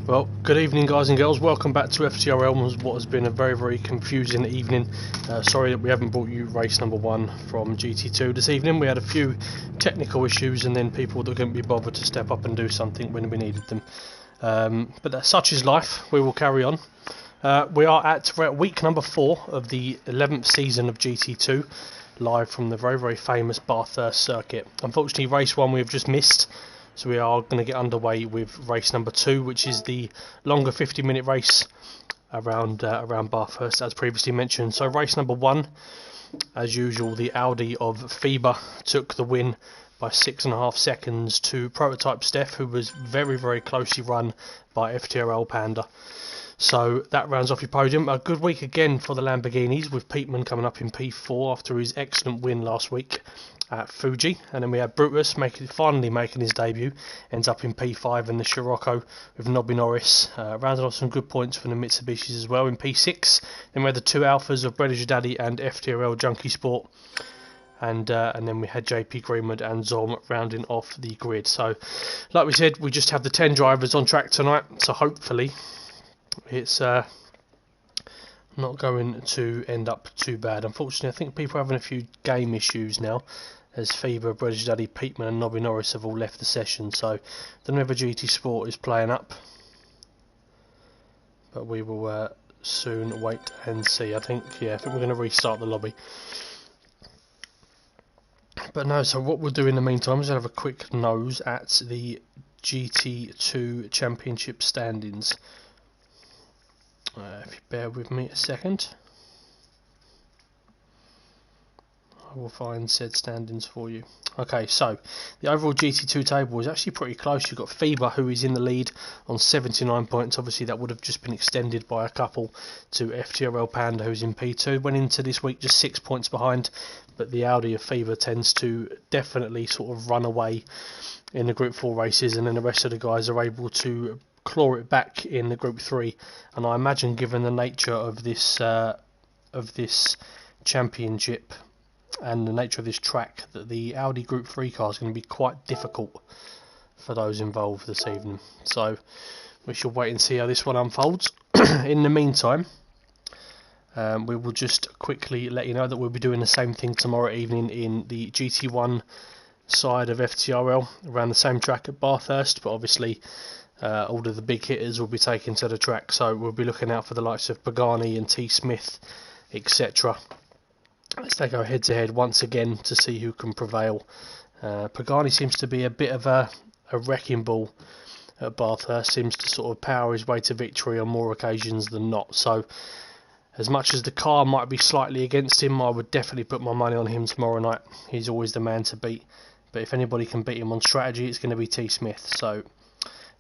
Well, good evening guys and girls, welcome back to FTRL, what has been a very confusing evening. Sorry that we haven't brought you race number 1 from GT2 this evening. We had a few technical issues and then people that couldn't be bothered to step up and do something when we needed them. But such is life, we will carry on. We're at week number 4 of the 11th season of GT2, live from the very famous Bathurst circuit. Unfortunately race 1 we have just missed. So we are going to get underway with race number 2, which is the longer 50-minute race around Bathurst, as previously mentioned. So race number 1, as usual, the Audi of FIBA took the win by 6.5 seconds to Prototype Steph, who was very closely run by FTRL Panda. So that rounds off your podium. A good week again for the Lamborghinis, with Peatman coming up in P4 after his excellent win last week at Fuji. And then we had Brutus finally making his debut, ends up in P5, and the Scirocco with Nobby Norris rounded off some good points from the Mitsubishis as well in P6. Then we had the 2 Alphas of British Daddy and FTRL Junkie Sport. And then we had JP Greenwood and Zom rounding off the grid. So like we said, we just have the 10 drivers on track tonight, so hopefully it's not going to end up too bad. Unfortunately, I think people are having a few game issues now, as FIBA, British Daddy, Peatman and Nobby Norris have all left the session, so the Never GT Sport is playing up, but we will soon wait and see. I think we're going to restart the lobby. But no, so what we'll do in the meantime is have a quick nose at the GT2 Championship standings. If you bear with me a second, I will find said standings for you. Okay, so the overall GT2 table is actually pretty close. You've got FIBA, who is in the lead on 79 points. Obviously that would have just been extended by a couple to FTRL Panda, who's in P2. Went into this week just 6 points behind, but the Audi of FIBA tends to definitely sort of run away in the Group 4 races, and then the rest of the guys are able to claw it back in the Group 3. And I imagine, given the nature of this championship and the nature of this track, that the Audi Group 3 car is going to be quite difficult for those involved this evening. So we shall wait and see how this one unfolds. In the meantime, we will just quickly let you know that we'll be doing the same thing tomorrow evening in the GT1 side of FTRL, around the same track at Bathurst, but obviously all of the big hitters will be taken to the track, so we'll be looking out for the likes of Pagani and T Smith, etc. As they go head to head once again to see who can prevail. Pagani seems to be a bit of a wrecking ball at Bathurst, seems to sort of power his way to victory on more occasions than not. So as much as the car might be slightly against him, I would definitely put my money on him tomorrow night. He's always the man to beat, but if anybody can beat him on strategy, it's going to be T Smith. So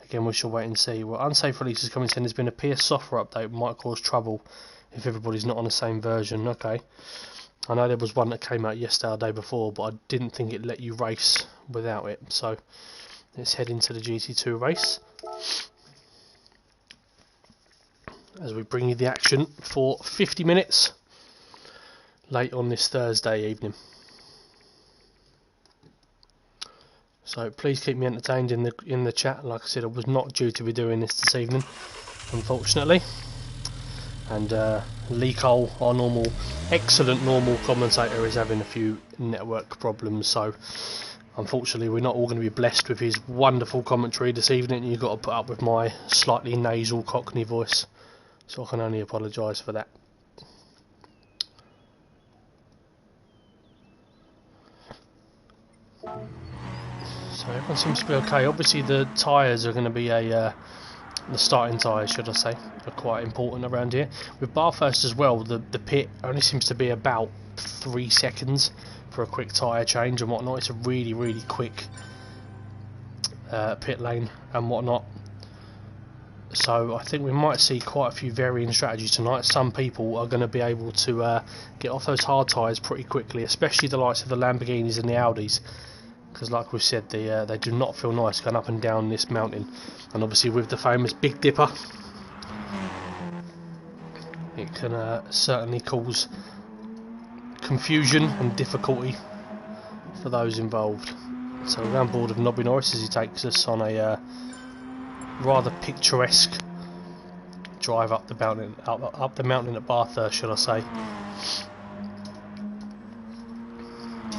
again, we shall wait and see. Well, unsafe releases coming in. There's been a PS software update, might cause trouble if everybody's not on the same version. Okay, I know there was one that came out yesterday or the day before, but I didn't think it let you race without it. So let's head into the GT2 race as we bring you the action for 50 minutes late on this Thursday evening. So please keep me entertained in the chat. Like I said, I was not due to be doing this evening, unfortunately. And Lee Cole, our excellent normal commentator, is having a few network problems. So unfortunately, we're not all going to be blessed with his wonderful commentary this evening. You've got to put up with my slightly nasal Cockney voice. So I can only apologise for that. So everyone seems to be okay. Obviously the tyres are going to be the starting tyres, should I say, are quite important around here. With Bathurst as well, the pit only seems to be about 3 seconds for a quick tyre change and whatnot. It's a really quick pit lane and whatnot. So I think we might see quite a few varying strategies tonight. Some people are going to be able to get off those hard tyres pretty quickly, especially the likes of the Lamborghinis and the Audis, because like we said, they do not feel nice going up and down this mountain. And obviously with the famous Big Dipper, it can certainly cause confusion and difficulty for those involved. So we're on board with Nobby Norris as he takes us on a rather picturesque drive up the mountain, up the mountain at Bathurst, should I say.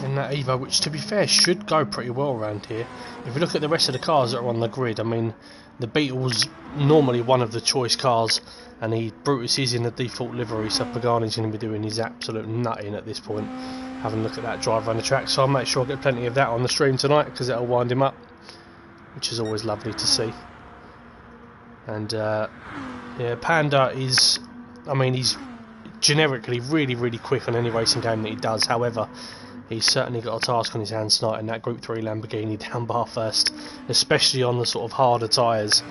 In that Evo, which to be fair should go pretty well around here. If you look at the rest of the cars that are on the grid, I mean, the Beetle's normally one of the choice cars, and Brutus is in the default livery, so Pagani's going to be doing his absolute nutting at this point, having a look at that drive around the track. So I'll make sure I get plenty of that on the stream tonight, because it'll wind him up, which is always lovely to see. And yeah, Panda is, I mean, he's generically really quick on any racing game that he does. However, he's certainly got a task on his hands tonight in that Group 3 Lamborghini down Bathurst, especially on the sort of harder tyres.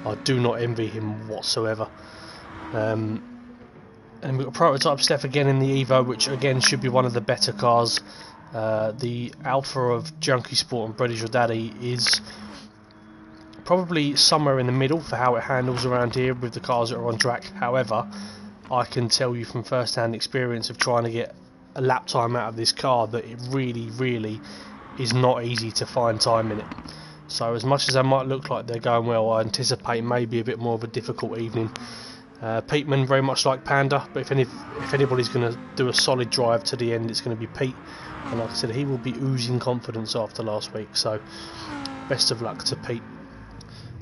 I do not envy him whatsoever. And we've got Prototype Steph again in the Evo, which again should be one of the better cars. The Alpha of Junkie Sport and British Daddy is probably somewhere in the middle for how it handles around here with the cars that are on track. However, I can tell you from first-hand experience of trying to get a lap time out of this car that it really is not easy to find time in it. So as much as they might look like they're going well, I anticipate maybe a bit more of a difficult evening. Peteman very much like Panda, but if anybody's going to do a solid drive to the end, it's going to be Pete. And like I said, he will be oozing confidence after last week, so best of luck to Pete.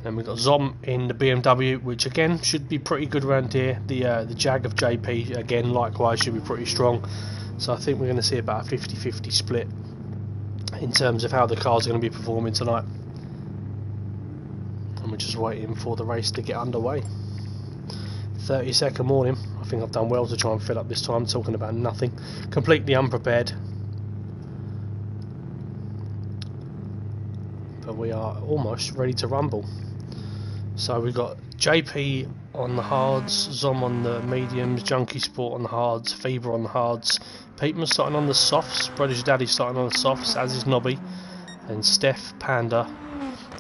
Then we've got Zom in the BMW, which again should be pretty good around here. The Jag of JP again likewise should be pretty strong. So I think we're going to see about a 50-50 split in terms of how the cars are going to be performing tonight. And we're just waiting for the race to get underway. 30-second morning. I think I've done well to try and fill up this time, talking about nothing. Completely unprepared. But we are almost ready to rumble. So we've got JP on the hards, Zom on the mediums, Junkie Sport on the hards, Fever on the hards, Peteman starting on the softs, British Daddy starting on the softs, as is Nobby, and Steph, Panda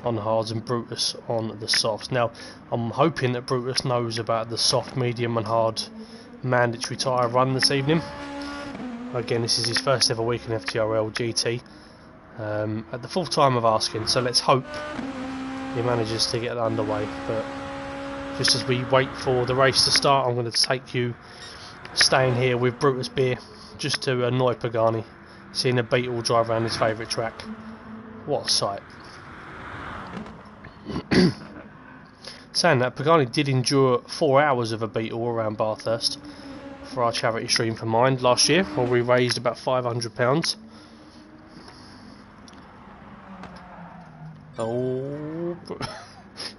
on the hards, and Brutus on the softs. Now, I'm hoping that Brutus knows about the soft, medium and hard mandatory tyre run this evening. Again, this is his first ever week in FTRL GT. At the full time of asking, so let's hope he manages to get underway. But just as we wait for the race to start, I'm going to take you staying here with Brutus Beer just to annoy Pagani, seeing a Beetle drive around his favourite track. What a sight. Saying that, Pagani did endure 4 hours of a Beetle around Bathurst for our charity stream for Mind last year, where we raised about £500. Oh,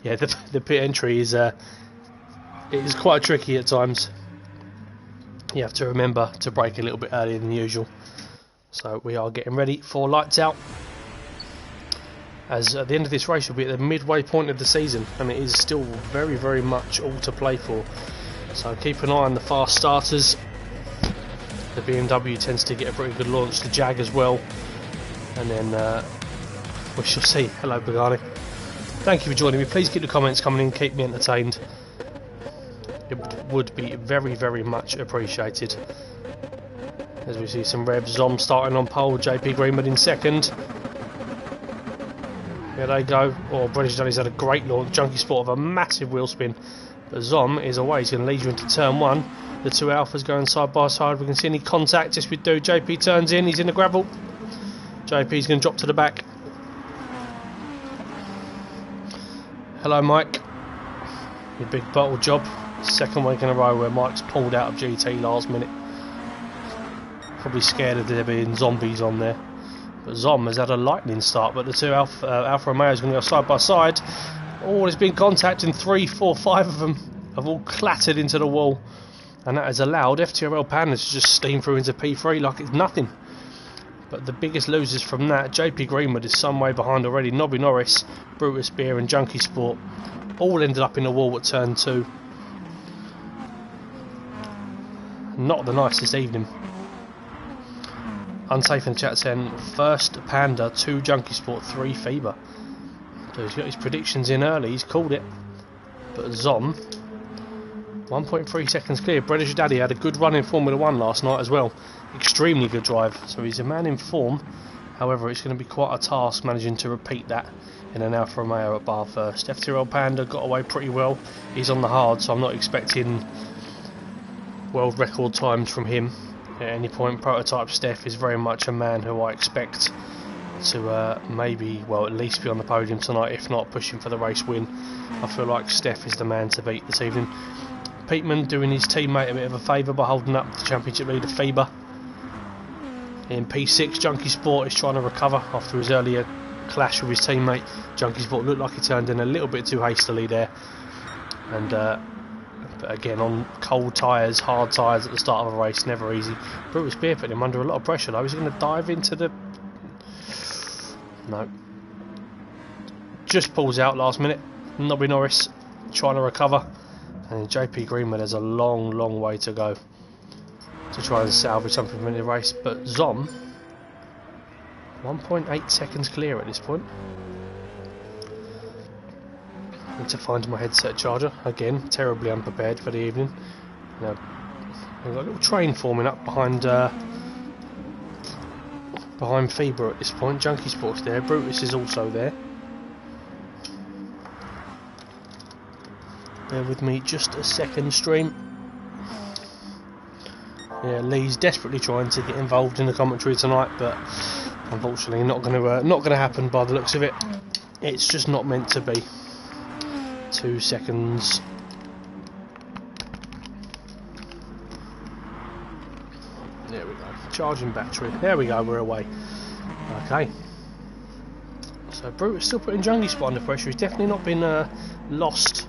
yeah, the pit entry is it is quite tricky at times. You have to remember to brake a little bit earlier than usual. So we are getting ready for lights out, as at the end of this race will be at the midway point of the season, and it is still very much all to play for. So keep an eye on the fast starters. The BMW tends to get a pretty good launch, the Jag as well, and then we shall see. Hello Pagani. Thank you for joining me. Please keep the comments coming in, keep me entertained. It would be very much appreciated. As we see some revs, Zom starting on pole, JP Greenwood in second. Here they go. Oh, British Daddy's had a great launch. Junkie Sport of a massive wheel spin. But Zom is away. He's going to lead you into turn one. The two Alphas going side by side. We can see any contact. Yes, we do. JP turns in. He's in the gravel. JP's going to drop to the back. Hello, Mike. Your big bottle job. Second week in a row where Mike's pulled out of GT last minute. Probably scared of there being zombies on there. But Zom has had a lightning start, but the two Alfa Romeo's going to go side by side. Oh, there's been contact, and 3, 4, 5 of them have all clattered into the wall. And that has allowed FTRL Pandas to just steam through into P3 like it's nothing. But the biggest losers from that, JP Greenwood is some way behind already. Nobby Norris, Brutus Beer and Junkie Sport all ended up in the wall at turn 2. Not the nicest evening. Unsafe in the chat saying first Panda, 2 Junkie Sport, 3 Fever. So he's got his predictions in early, he's called it. But Zom, 1.3 seconds clear. British Daddy had a good run in Formula 1 last night as well. Extremely good drive. So he's a man in form. However, it's going to be quite a task managing to repeat that in an Alfa Romeo at Bathurst. FTRL Panda got away pretty well. He's on the hard, so I'm not expecting world record times from him at any point. Prototype Steph is very much a man who I expect to maybe, well, at least be on the podium tonight, if not pushing for the race win. I feel like Steph is the man to beat this evening. Peatman doing his teammate a bit of a favour by holding up the championship leader Faber. In P6, Junkie Sport is trying to recover after his earlier clash with his teammate. Junkie Sport looked like he turned in a little bit too hastily there, and but again, on cold tyres, hard tyres at the start of a race, never easy. Brutus Beer put him under a lot of pressure though. He's going to dive into the... No. Just pulls out last minute. Nobby Norris trying to recover. And JP Greenwood has a long way to go to try and salvage something from the race. But Zom, 1.8 seconds clear at this point. Need to find my headset charger. Again, terribly unprepared for the evening. Now, we've got a little train forming up behind Faber at this point. Junkie Sport's there. Brutus is also there. Bear with me just a second, stream. Yeah, Lee's desperately trying to get involved in the commentary tonight, but unfortunately not going to happen by the looks of it. It's just not meant to be. 2 seconds. There we go. Charging battery. There we go. We're away. Okay. So Brutus still putting Junkie Spot under pressure. He's definitely not been lost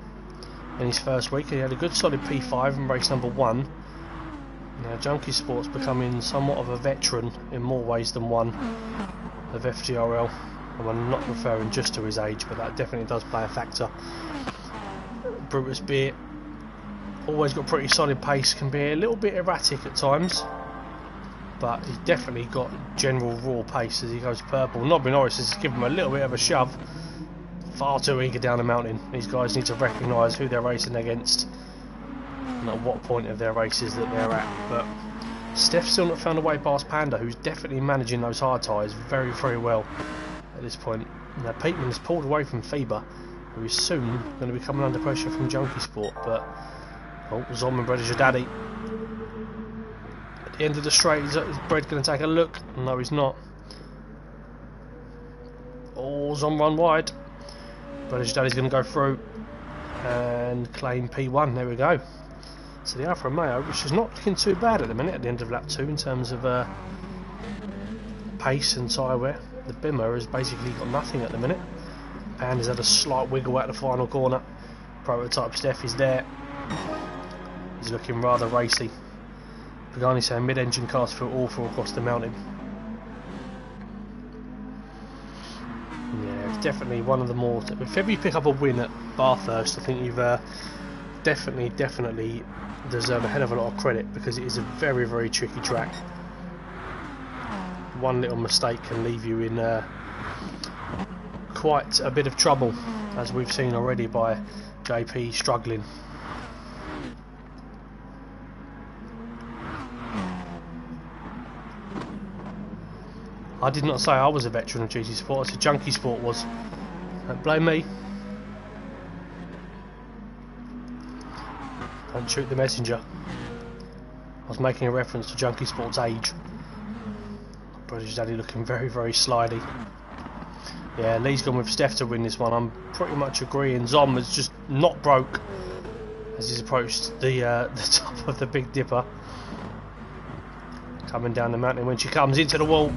in his first week. He had a good solid P5 in race number 1. Now Junkie Sport's becoming somewhat of a veteran in more ways than one of FTRL, and I'm not referring just to his age, but that definitely does play a factor. Brutus Beer always got pretty solid pace, can be a little bit erratic at times, but he's definitely got general raw pace as he goes purple. Nobby Norris has given him a little bit of a shove. Far too eager down the mountain. These guys need to recognise who they're racing against and at what point of their races that they're at. But Steph's still not found a way past Panda, who's definitely managing those hard tyres very well at this point. Now Peatman has pulled away from Faber, who is soon going to be coming under pressure from Junkie Sport. But Zom and Bread is your daddy. At the end of the straight, is Bread going to take a look? No, he's not. Oh, Zom run wide. Bread is your daddy's going to go through and claim P1. There we go. So the Alfa Romeo, which is not looking too bad at the minute at the end of lap 2 in terms of pace and tyre wear. The Bimmer has basically got nothing at the minute. Panda's had a slight wiggle at the final corner. Prototype Steph is there. He's looking rather racy. Pagani saying mid-engine cars feel awful across the mountain. Yeah, it's definitely one of the more... If ever you pick up a win at Bathurst, I think you've definitely deserve a hell of a lot of credit, because it is a very tricky track. One little mistake can leave you in quite a bit of trouble, as we've seen already by JP struggling. I did not say I was a veteran of GT Sport, I said Junkie Sport was. Don't blame me. Don't shoot the messenger. I was making a reference to Junkie Sport's age. British Daddy looking very slidey. Yeah, Lee's gone with Steph to win this one. I'm pretty much agreeing. Zom has just not broke as he's approached the top of the Big Dipper. Coming down the mountain when she comes into the wall.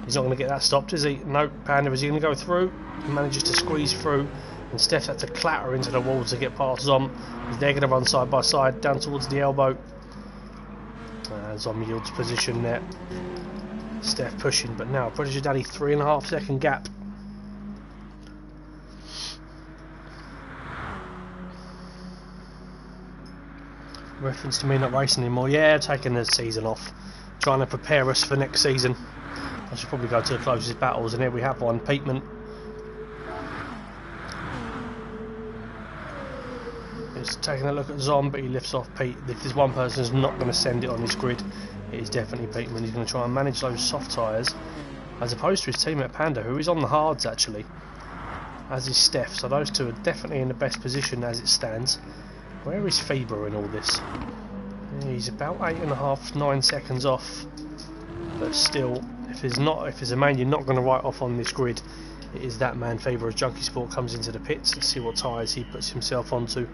He's not going to get that stopped, is he? No, Panda, is he going to go through? He manages to squeeze through, and Steph's had to clatter into the wall to get past Zom. They're going to run side by side down towards the elbow. Zom yields position there. Steph pushing, but now Prodigy Daddy 3.5 second gap. Reference to me not racing anymore. Yeah, taking the season off, trying to prepare us for next season. I should probably go to the closest battles, and here we have one. Peatman is taking a look at Zom, but he lifts off Pete. If there's one person who's not going to send it on his grid, it is definitely Peterman. He's going to try and manage those soft tyres, as opposed to his teammate Panda, who is on the hards actually, as is Steph. So those two are definitely in the best position as it stands. Where is Faber in all this? He's about 8.5, 9 seconds off, but still, if there's a man you're not going to write off on this grid, it is that man. Faber as Junkie Sport comes into the pits. Let's see what tyres he puts himself onto.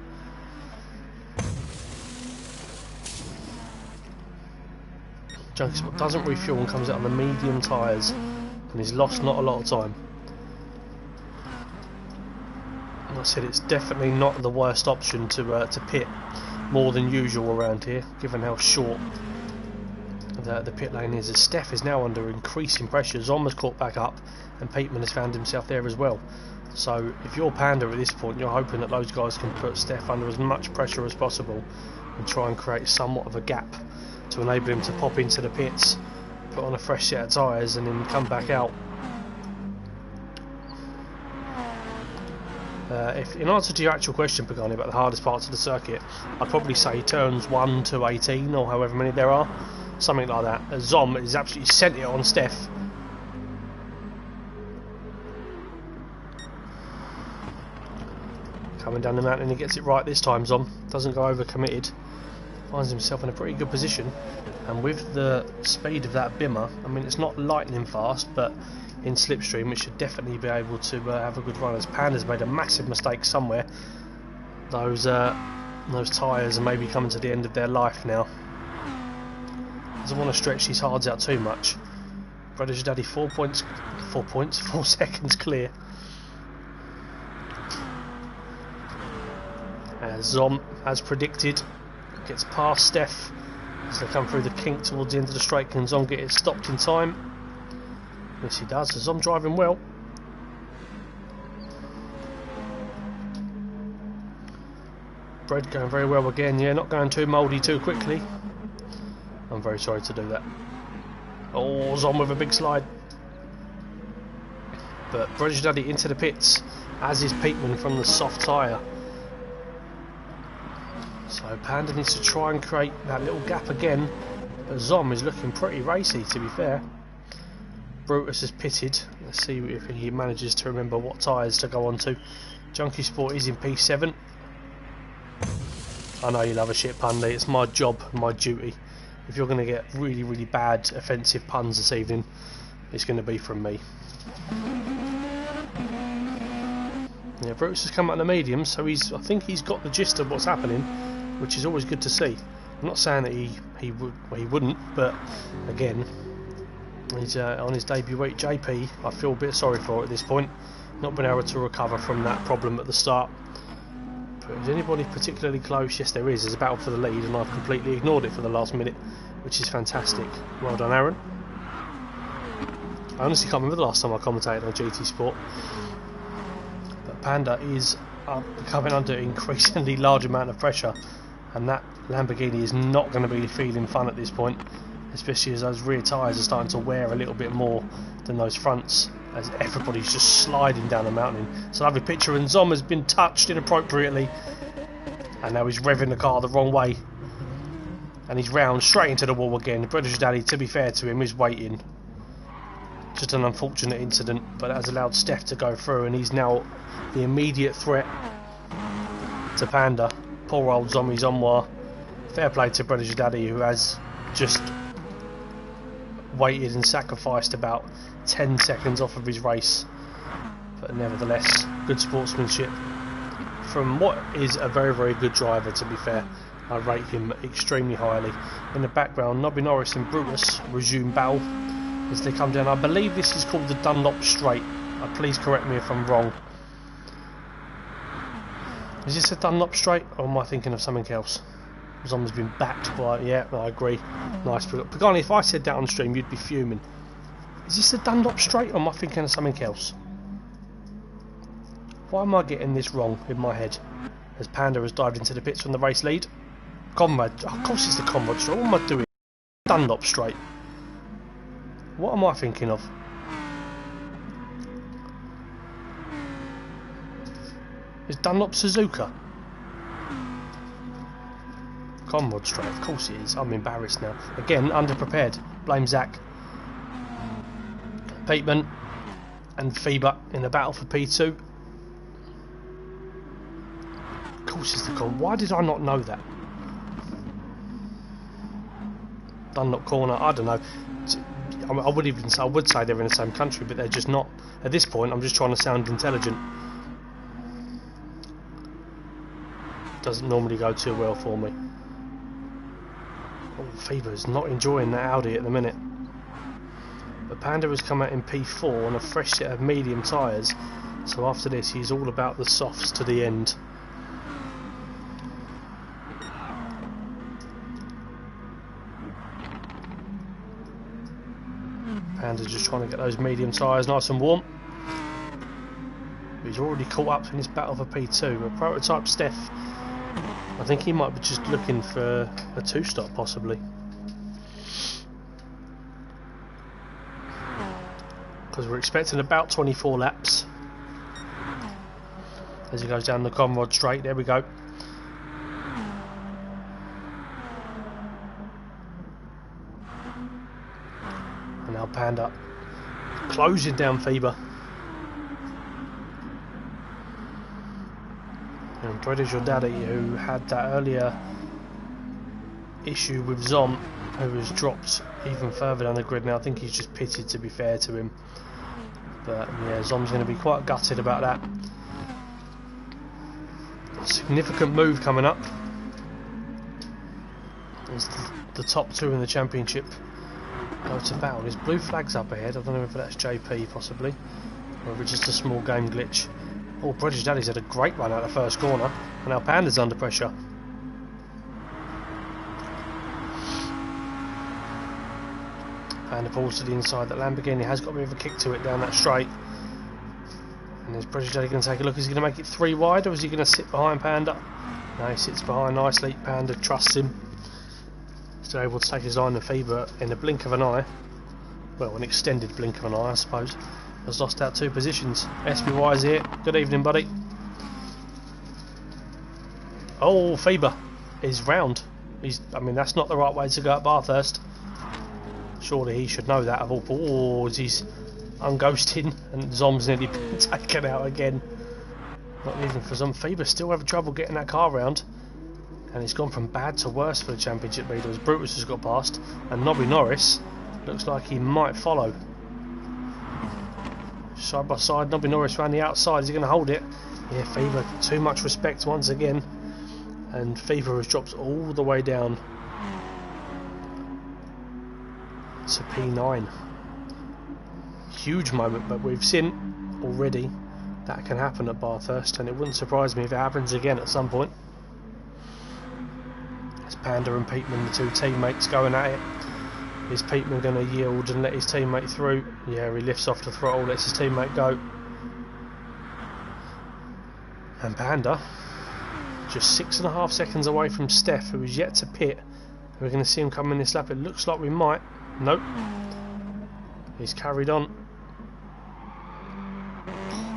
Junkie Sport doesn't refuel and comes out on the medium tyres, and he's lost not a lot of time. Like I said, it's definitely not the worst option to pit more than usual around here, given how short the pit lane is. As Steph is now under increasing pressure, Zom has caught back up, and Peterman has found himself there as well. So if you're Panda at this point, you're hoping that those guys can put Steph under as much pressure as possible and try and create somewhat of a gap to enable him to pop into the pits, put on a fresh set of tyres, and then come back out. If, in answer to your actual question, Pagani, about the hardest parts of the circuit, I'd probably say turns 1 to 18, or however many there are, something like that. Zom has absolutely sent it on Steph. Coming down the mountain, he gets it right this time. Zom doesn't go over committed, finds himself in a pretty good position, and with the speed of that Bimmer, I mean, it's not lightning fast, but in slipstream it should definitely be able to have a good run. As Panda's made a massive mistake somewhere. Those tyres are maybe coming to the end of their life now. Doesn't want to stretch these hards out too much. Brother's Daddy 4 seconds clear. As Zom, as predicted, gets past Steph as they come through the kink towards the end of the straight. Can Zom get it stopped in time? Yes, he does. Zom driving well. Bread going very well again. Yeah, not going too mouldy too quickly. I'm very sorry to do that. Oh, Zom with a big slide. But British Daddy into the pits, as is Peterman from the soft tyre. So Panda needs to try and create that little gap again, but Zom is looking pretty racy, to be fair. Brutus has pitted. Let's see if he manages to remember what tyres to go on to. Junkie Sport is in P7. I know you love a shit pun, Lee. It's my job, my duty. If you're going to get really, really bad offensive puns this evening, it's going to be from me. Yeah, Brutus has come out in the medium, so I think he's got the gist of what's happening, which is always good to see. I'm not saying that he wouldn't, but again, he's on his debut week. JP, I feel a bit sorry for at this point, not been able to recover from that problem at the start. But is anybody particularly close? Yes, there is. There's a battle for the lead, and I've completely ignored it for the last minute, which is fantastic. Well done, Aaron. I honestly can't remember the last time I commentated on GT Sport. But Panda is coming under increasingly large amount of pressure, and that Lamborghini is not going to be feeling fun at this point, especially as those rear tyres are starting to wear a little bit more than those fronts, as everybody's just sliding down the mountain. So I have a picture, and Zom has been touched inappropriately, and now he's revving the car the wrong way, and he's round straight into the wall again. British Daddy, to be fair to him, is waiting. Just an unfortunate incident, but that has allowed Steph to go through, and he's now the immediate threat to Panda. Poor old Zombie Zomwa. Fair play to British Daddy, who has just waited and sacrificed about 10 seconds off of his race, but nevertheless, good sportsmanship from what is a very, very good driver. To be fair, I rate him extremely highly. In the background, Nobby Norris and Brutus resume battle as they come down. I believe this is called the Dunlop Straight. Please correct me if I'm wrong. Is this a Dunlop Straight, or am I thinking of something else? Zom's been backed by... Yeah, I agree. Nice. Pagani, if I said that on stream, you'd be fuming. Is this a Dunlop Straight, or am I thinking of something else? Why am I getting this wrong in my head? As Panda has dived into the pits from the race lead. Comrade... Oh, of course it's the Comrade Straight. What am I doing? Dunlop Straight. What am I thinking of? Is Dunlop Suzuka? Conrod straight, of course it is. I'm embarrassed now. Again, underprepared. Blame Zach. Peatman and Feber in the battle for P2. Of course it's the Con. Why did I not know that? Dunlop corner, I don't know. I would even say, I would say they're in the same country, but they're just not. At this point, I'm just trying to sound intelligent. Doesn't normally go too well for me. Oh, Feber's not enjoying that Audi at the minute. But Panda has come out in P4 on a fresh set of medium tyres, so after this he's all about the softs to the end. Panda's just trying to get those medium tyres nice and warm. But he's already caught up in this battle for P2. But prototype Steph, I think he might be just looking for a two-stop possibly. Because we're expecting about 24 laps. As he goes down the Conrod straight, there we go. And now Panda closing down Feber. And British or Daddy, who had that earlier issue with Zom, who has dropped even further down the grid now. I think he's just pitted, to be fair to him. But yeah, Zom's going to be quite gutted about that. Significant move coming up. As the top two in the championship go to battle. There's blue flags up ahead. I don't know if that's JP possibly, or if it's just a small game glitch. Oh, British Daddy's had a great run out of the first corner, and now Panda's under pressure. Panda pulls to the inside. That Lamborghini has got a bit of a kick to it down that straight. And is British Daddy going to take a look? Is he going to make it 3 wide, or is he going to sit behind Panda? No, he sits behind nicely. Panda trusts him. Still able to take his line of Feber in a blink of an eye. Well, an extended blink of an eye, I suppose. Has lost out 2 positions. SBY's here. Good evening, buddy. Oh, Feber is round. I mean, that's not the right way to go at Bathurst. Surely he should know that of all. Oh, he's unghosting, and Zom's nearly been taken out again. Not even for Zom. Feber still having trouble getting that car round, and it's gone from bad to worse for the championship leaders. Brutus has got past, and Nobby Norris looks like he might follow. Side by side, Nobby Norris around the outside. Is he going to hold it? Yeah, Feber, too much respect once again, and Feber has dropped all the way down to P9. Huge moment, but we've seen already that can happen at Bathurst, and it wouldn't surprise me if it happens again at some point. It's Panda and Peatman, the 2 teammates, going at it. Is Peatman going to yield and let his teammate through? Yeah, he lifts off the throttle, lets his teammate go. And Panda, just 6.5 seconds away from Steph, who is yet to pit. We're going to see him come in this lap. It looks like we might. Nope. He's carried on.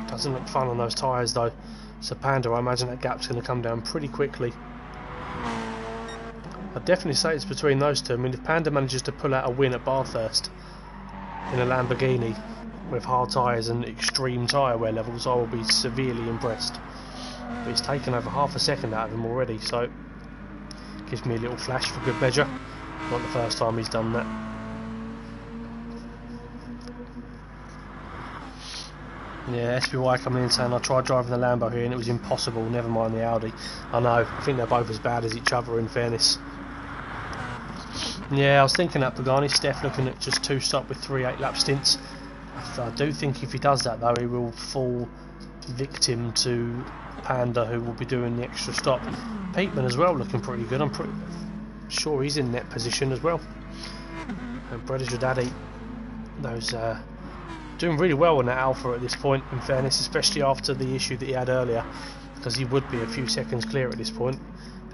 Doesn't look fun on those tyres though. So Panda, I imagine that gap's going to come down pretty quickly. I'd definitely say it's between those two. I mean, if Panda manages to pull out a win at Bathurst in a Lamborghini with hard tyres and extreme tyre wear levels, I will be severely impressed. But he's taken over half a second out of him already, so gives me a little flash for good measure. Not the first time he's done that. Yeah, SBY coming in saying I tried driving the Lambo here and it was impossible, never mind the Audi. I know, I think they're both as bad as each other in fairness. Yeah, I was thinking that Pagani. Steph looking at just 2 stop with 3 8-lap stints. I do think if he does that though, he will fall victim to Panda, who will be doing the extra stop. Peatman as well looking pretty good. I'm pretty sure he's in net position as well. And British Daddy, those doing really well on that Alpha at this point, in fairness, especially after the issue that he had earlier, because he would be a few seconds clear at this point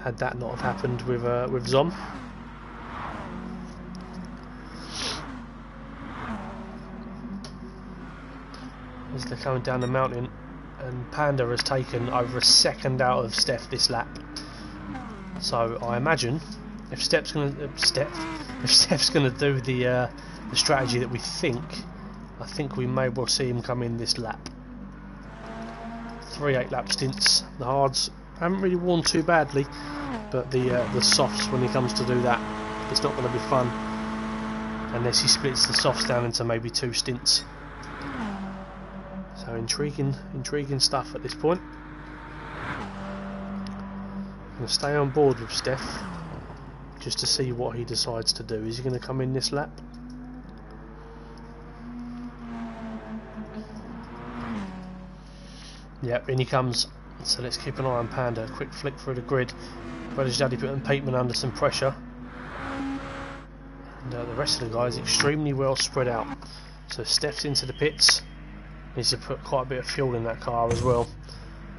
had that not have happened with Zom. As they're coming down the mountain, and Panda has taken over a second out of Steph this lap. So I imagine if Steph's going to do the strategy that we think, I think we may well see him come in this lap. 3 8-lap stints. The hards haven't really worn too badly, but the softs, when he comes to do that, it's not going to be fun unless he splits the softs down into maybe 2 stints. So intriguing stuff at this point. I'm going to stay on board with Steph just to see what he decides to do. Is he going to come in this lap? Yep, in he comes. So let's keep an eye on Panda. A quick flick through the grid. Brother's Daddy putting Peatman under some pressure. And the rest of the guys extremely well spread out. So Steph's into the pits. Needs to put quite a bit of fuel in that car as well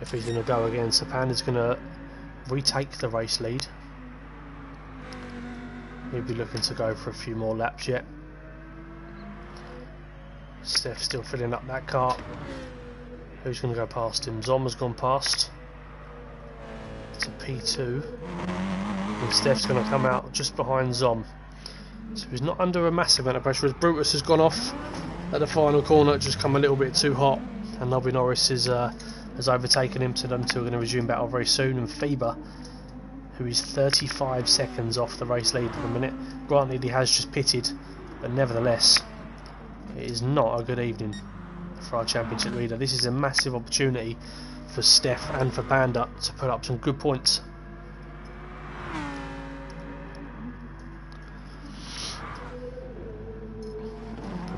if he's going to go again. So Panda's going to retake the race lead. He'll be looking to go for a few more laps yet. Steph still filling up that car. Who's going to go past him? Zom has gone past. It's a P2. And Steph's going to come out just behind Zom. So he's not under a massive amount of pressure as Brutus has gone off at the final corner, just come a little bit too hot. And Nobby Norris has overtaken him, so them two are going to resume battle very soon. And Faber, who is 35 seconds off the race lead at the minute. Granted, he has just pitted, but nevertheless, it is not a good evening for our championship leader. This is a massive opportunity for Steph and for Panda to put up some good points.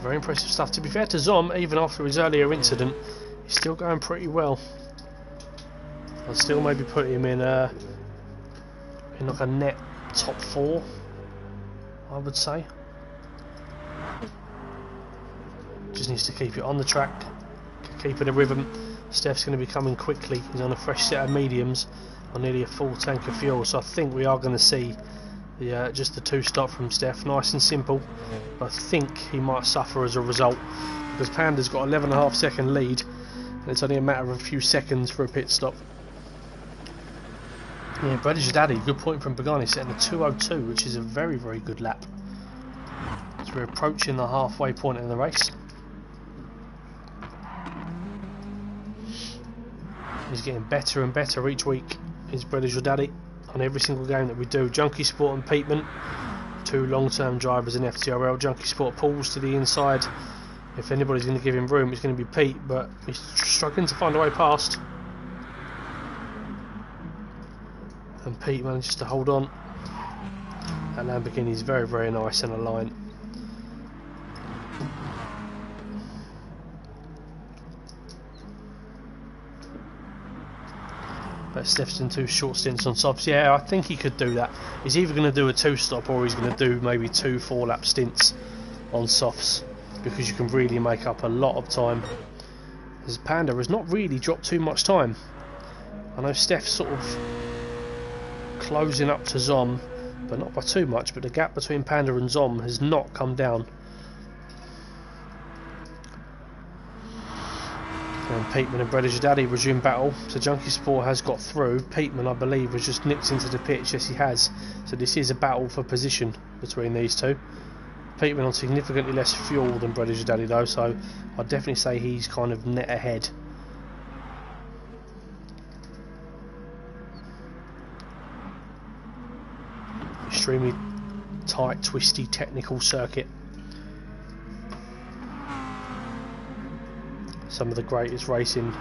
Very impressive stuff. To be fair to Zom, even after his earlier incident, he's still going pretty well. I'd still maybe put him in like a net top 4, I would say. Just needs to keep it on the track, keep it a rhythm. Steph's going to be coming quickly. He's on a fresh set of mediums on nearly a full tank of fuel, so I think we are going to see just the 2-stop from Steph, nice and simple. But I think he might suffer as a result because Panda's got 11.5 second lead and it's only a matter of a few seconds for a pit stop. Yeah, Brother's Daddy, good point from Pagani, setting a 2:02, which is a very, very good lap. So we're approaching the halfway point in the race. He's getting better and better each week, his Brother's Daddy, on every single game that we do. Junkie Sport and Peatman, 2 long-term drivers in FTRL. Junkie Sport pulls to the inside. If anybody's going to give him room, it's going to be Pete, but he's struggling to find a way past. And Pete manages to hold on. That Lamborghini is very, very nice and aligned. But Steph's in 2 short stints on softs. Yeah, I think he could do that. He's either going to do a 2-stop or he's going to do maybe 2 4-lap stints on softs, because you can really make up a lot of time. As Panda has not really dropped too much time. I know Steph's sort of closing up to Zom, but not by too much. But the gap between Panda and Zom has not come down. And Peatman and Brother's Daddy resume battle. So Junkie Sport has got through. Peatman, I believe, was just nicked into the pitch. Yes, he has. So this is a battle for position between these two. Peatman on significantly less fuel than Brother's Daddy though, so I'd definitely say he's kind of net ahead. Extremely tight, twisty, technical circuit. Some of the greatest racing,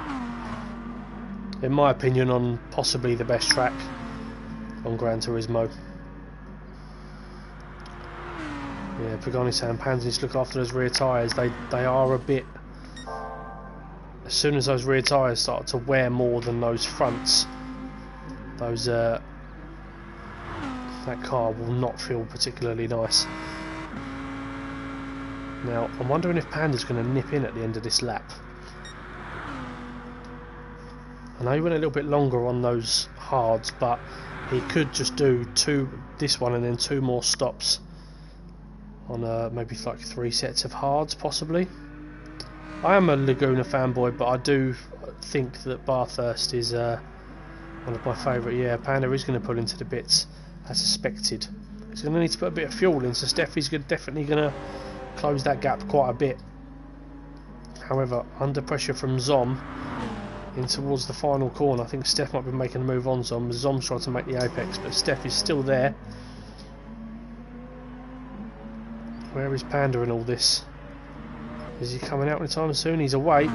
in my opinion, on possibly the best track on Gran Turismo. Yeah, Pagani saying Panda needs to look after those rear tyres. They are a bit. As soon as those rear tyres start to wear more than those fronts, those that car will not feel particularly nice. Now, I'm wondering if Panda's going to nip in at the end of this lap. I know he went a little bit longer on those hards, but he could just do this one and then 2 more stops on maybe like 3 sets of hards possibly. I am a Laguna fanboy, but I do think that Bathurst is One of my favourite. Yeah, Panda is going to pull into the bits as suspected. He's going to need to put a bit of fuel in, so Steffi's definitely going to close that gap quite a bit. However, under pressure from Zom in towards the final corner, I think Steph might be making a move on Zom. Zom's trying to make the apex, but Steph is still there. Where is Panda in all this? Is he coming out anytime soon? He's away.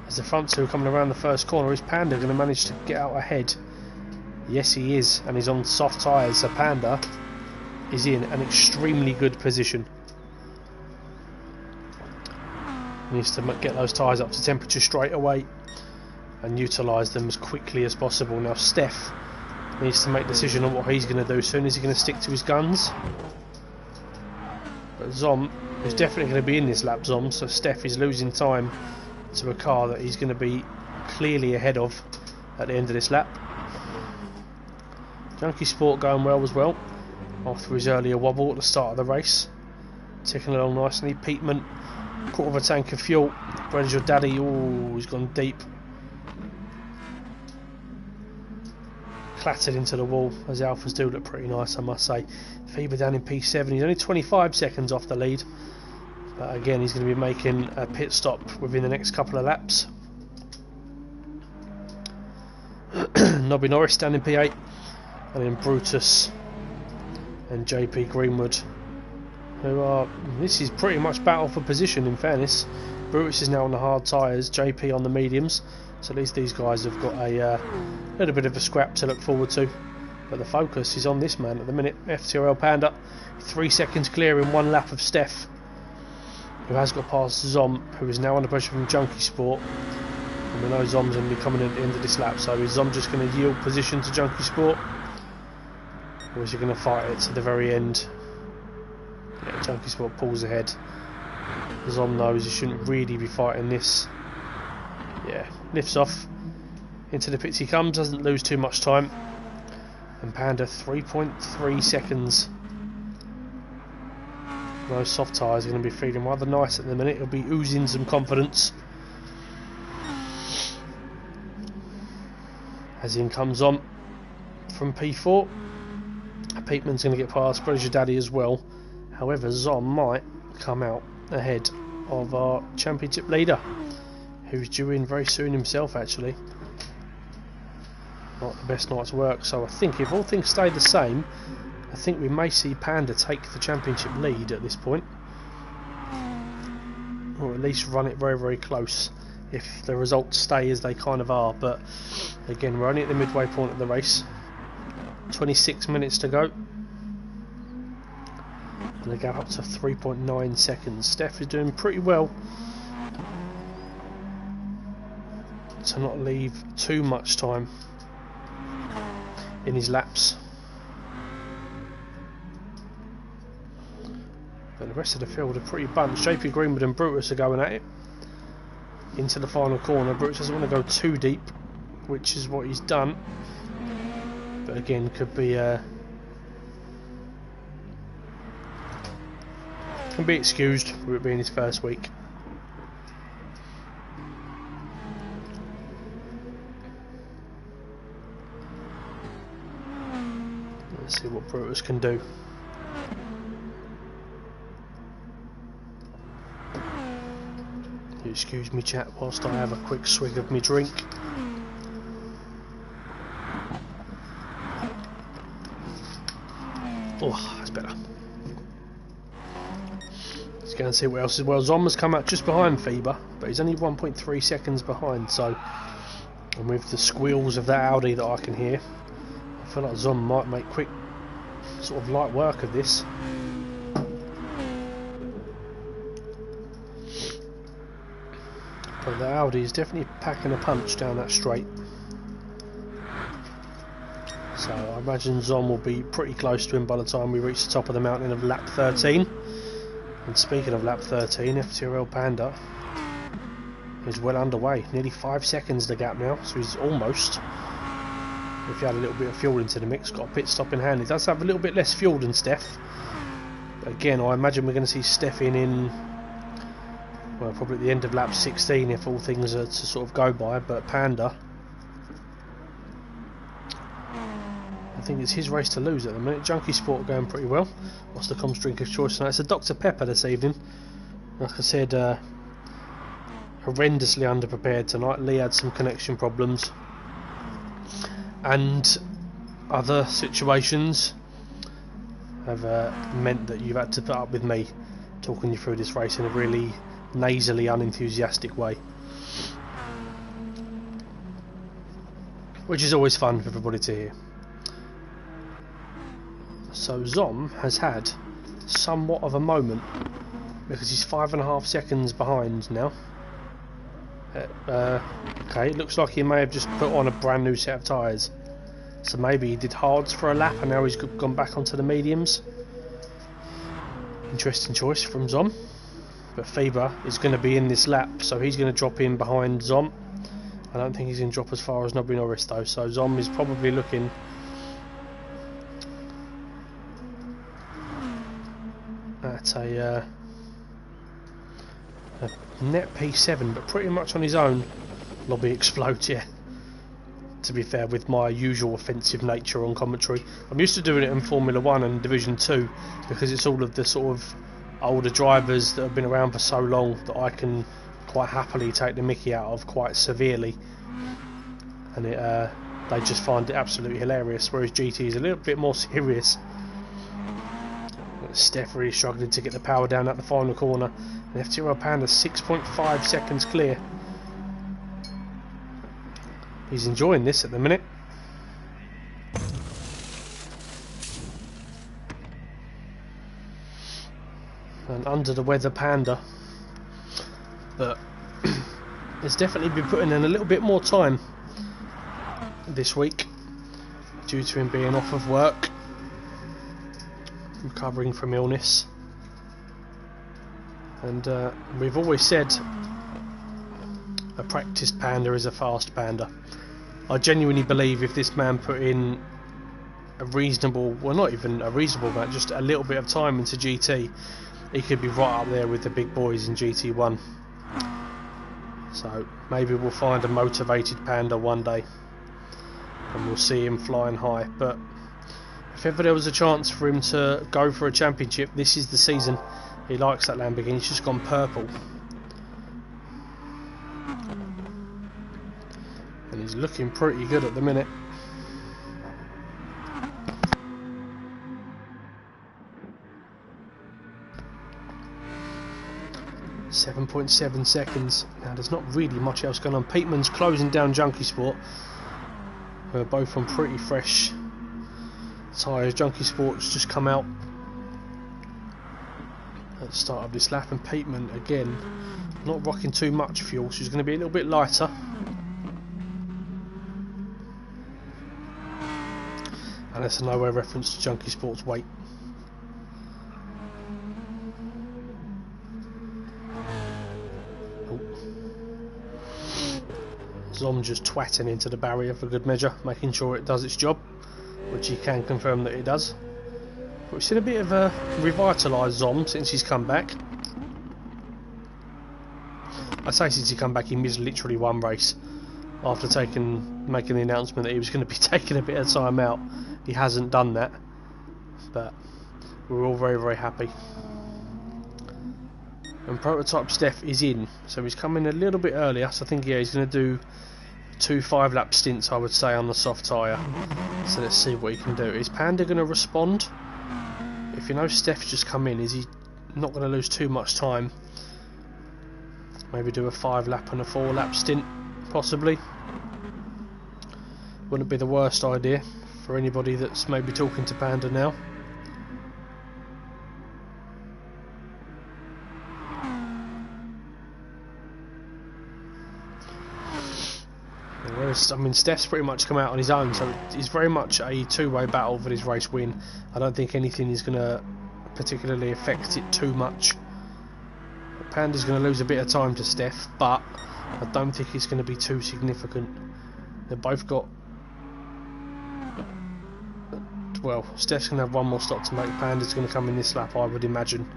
As the front two are coming around the first corner, is Panda going to manage to get out ahead? Yes, he is, and he's on soft tyres, so Panda is in an extremely good position. He needs to get those tyres up to temperature straight away and utilise them as quickly as possible. Now Steph needs to make a decision on what he's going to do soon. Is he going to stick to his guns? But Zom is definitely going to be in this lap, Zom, so Steph is losing time to a car that he's going to be clearly ahead of at the end of this lap. Junkie Sport going well as well after his earlier wobble at the start of the race, ticking along nicely. Peatman, quarter of a tank of fuel. Where's your daddy? Oh, he's gone deep, clattered into the wall, as the Alphas do look pretty nice, I must say. Feber down in P7, he's only 25 seconds off the lead, but again he's going to be making a pit stop within the next couple of laps. Nobby Norris down in P8, and then Brutus and JP Greenwood, who are, this is pretty much battle for position in fairness. Brutus is now on the hard tyres, JP on the mediums, so at least these guys have got a little bit of a scrap to look forward to. But the focus is on this man at the minute. FTRL Panda, 3 seconds clear in one lap of Steph, who has got past Zom, who is now under pressure from Junkie Sport. And we know Zom's going to be coming at the end of this lap, so is Zom just going to yield position to Junkie Sport? Or is he going to fight it to the very end? Yeah, Junkie Sport pulls ahead. Zom knows he shouldn't really be fighting this. Yeah, lifts off. Into the pits he comes, doesn't lose too much time. And Panda 3.3 seconds. Those soft tyres are going to be feeling rather nice at the minute. He'll be oozing some confidence. As in comes on from P4. Peatman's going to get past Where's Your Daddy as well. However, Zom might come out ahead of our championship leader, who's due in very soon himself actually. Not the best night's work, so I think if all things stay the same, I think we may see Panda take the championship lead at this point, or at least run it very very close if the results stay as they kind of are. But again, we're only at the midway point of the race, 26 minutes to go, and they go up to 3.9 seconds. Steph is doing pretty well to not leave too much time in his laps, but the rest of the field are pretty bunched. JP Greenwood and Brutus are going at it into the final corner. Brutus doesn't want to go too deep, which is what he's done, but again could be can be excused with it being his first week. Let's see what Brutus can do. You excuse me chat whilst I have a quick swig of my drink. Oh, that's better. Let's go and see what else is. Well, Zom has come out just behind Feber, but he's only 1.3 seconds behind, so, and with the squeals of that Audi that I can hear, I feel like Zom might make quick sort of light work of this. But the Audi is definitely packing a punch down that straight. So I imagine Zom will be pretty close to him by the time we reach the top of the mountain of lap 13. And speaking of lap 13, FTRL Panda is well underway. Nearly 5 seconds the gap now, so he's almost, if you add a little bit of fuel into the mix, got a pit stop in hand. He does have a little bit less fuel than Steph, but again I imagine we're going to see Steph in well, probably at the end of lap 16 if all things are to sort of go by. But Panda think it's his race to lose at the minute. Junkie Sport going pretty well. What's the comms drink of choice tonight? It's a Dr Pepper this evening. Like I said, horrendously underprepared tonight. Lee had some connection problems, and other situations have meant that you've had to put up with me talking you through this race in a really nasally, unenthusiastic way, which is always fun for everybody to hear. So Zom has had somewhat of a moment because he's 5.5 seconds behind now. Okay, it looks like he may have just put on a brand new set of tyres, so maybe he did hards for a lap and now he's gone back onto the mediums. Interesting choice from Zom, but Faber is going to be in this lap, so he's going to drop in behind Zom. I don't think he's going to drop as far as Nobby Norris though, so Zom is probably looking at a net P7, but pretty much on his own. Lobby explodes, yeah. To be fair, with my usual offensive nature on commentary, I'm used to doing it in Formula 1 and Division 2 because it's all of the sort of older drivers that have been around for so long that I can quite happily take the mickey out of quite severely, and they just find it absolutely hilarious, whereas GT is a little bit more serious. Steph really struggling to get the power down at the final corner, and FTRL Panda 6.5 seconds clear. He's enjoying this at the minute. And under the weather Panda, but has definitely been putting in a little bit more time this week due to him being off of work, recovering from illness. And we've always said a practiced panda is a fast panda. I genuinely believe if this man put in a reasonable, well not even a reasonable amount, just a little bit of time into GT, he could be right up there with the big boys in GT1. So maybe we'll find a motivated panda one day and we'll see him flying high. But if ever there was a chance for him to go for a championship, this is the season. He likes that Lamborghini. He's just gone purple, and he's looking pretty good at the minute. .7 seconds. Now there's not really much else going on. Peatman's closing down Junkie Sport. We're both on pretty fresh tyres. Junkie Sport's just come out at the start of this lap, and Peatman again not rocking too much fuel, so he's going to be a little bit lighter. And that's a nowhere reference to Junkie Sport's weight. Zom just twatting into the barrier for good measure, making sure it does its job, which he can confirm that it does. But we've seen a bit of a revitalised Zom since he's come back. I say since he come back, he missed literally one race after making the announcement that he was going to be taking a bit of time out. He hasn't done that, but we're all very, very happy. And Prototype Steph is in, so he's coming a little bit earlier, so I think he's going to do 2 5-lap stints, I would say, on the soft tyre. So let's see what he can do. Is Panda going to respond? If you know Steph's just come in, is he not going to lose too much time? Maybe do a 5-lap and a 4-lap stint, possibly. Wouldn't be the worst idea for anybody that's maybe talking to Panda now. Whereas, I mean, Steph's pretty much come out on his own, so it's very much a two-way battle for this race win. I don't think anything is going to particularly affect it too much. Panda's going to lose a bit of time to Steph, but I don't think it's going to be too significant. They've both got... Well, Steph's going to have one more stop to make. Panda's going to come in this lap, I would imagine.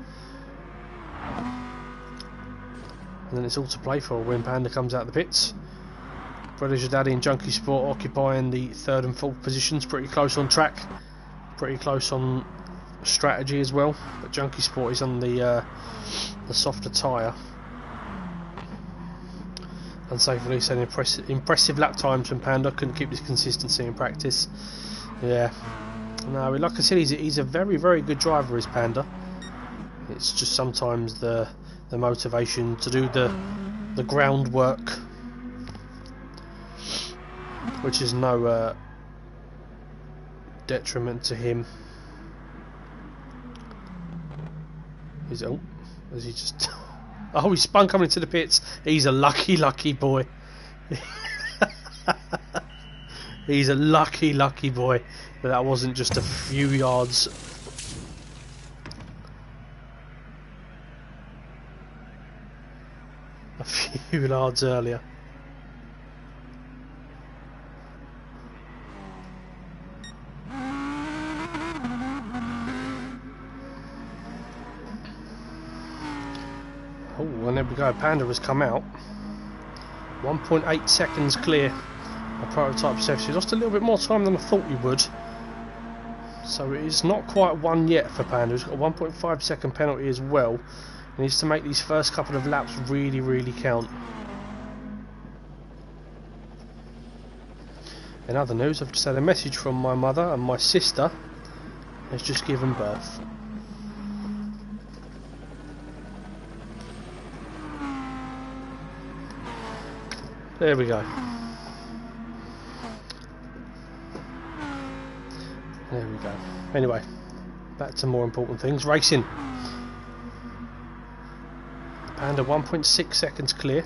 And then it's all to play for when Panda comes out of the pits. British Daddy and Junkie Sport occupying the 3rd and 4th positions, pretty close on track, pretty close on strategy as well, but Junkie Sport is on the softer tyre. Unsafely said impressive lap times from Panda, couldn't keep this consistency in practice. Yeah, no, like I said, he's a very, very good driver, is Panda. It's just sometimes the motivation to do the groundwork, which is no detriment to him. Is he just? Oh, he spun coming into the pits. He's a lucky boy. He's a lucky boy. But that wasn't just a few yards. A few yards earlier. Oh, and there we go. Panda has come out. 1.8 seconds clear of prototype safety. He lost a little bit more time than I thought he would. So it is not quite one yet for Panda. He's got a 1.5 second penalty as well. He needs to make these first couple of laps really, really count. In other news, I've just had a message from my mother, and my sister has just given birth. There we go. There we go. Anyway, back to more important things. Racing. Panda 1.6 seconds clear.